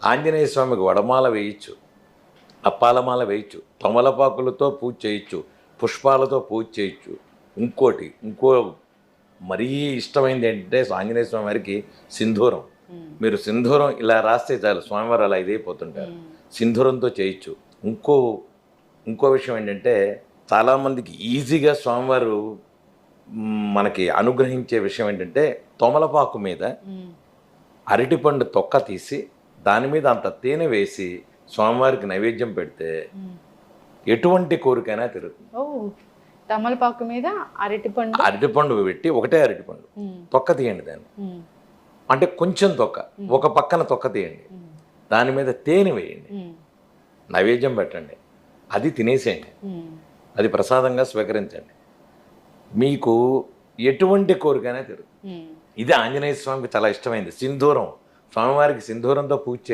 ఆంజనేయ స్వామికి వడమాల వేయచ్చు, అప్పాలమాల వేయచ్చు, తమలపాకులతో పూజ చేయొచ్చు, పుష్పాలతో పూజ చేయొచ్చు. ఇంకో మరీ ఇష్టమైంది ఏంటంటే ఆంజనేయ స్వామి వారికి సింధూరం. మీరు సింధూరం ఇలా రాస్తే చాలు స్వామివారు అలా ఇదైపోతుంటారు. సింధూరంతో చేయొచ్చు. ఇంకో విషయం ఏంటంటే చాలామందికి ఈజీగా స్వామివారు మనకి అనుగ్రహించే విషయం ఏంటంటే తమలపాకు మీద అరటిపండు తొక్క తీసి దాని మీద అంత తేనె వేసి స్వామివారికి నైవేద్యం పెడితే ఎటువంటి కోరికైనా తిరుగుతుంది. తమలపాకు మీద అరటిపండు పెట్టి ఒకటే అరటిపండు తొక్క తీయండి దాన్ని, అంటే కొంచెం తొక్క, ఒక పక్కన తొక్క తీయండి, దాని మీద తేనె వేయండి, నైవేద్యం పెట్టండి, అది తినేసేయండి, అది ప్రసాదంగా స్వీకరించండి, మీకు ఎటువంటి కోరికైనా తిరుగుతుంది. ఇది ఆంజనేయ స్వామికి చాలా ఇష్టమైంది. సింధూరం, స్వామివారికి సింధూరంతో పూజ చేయండి.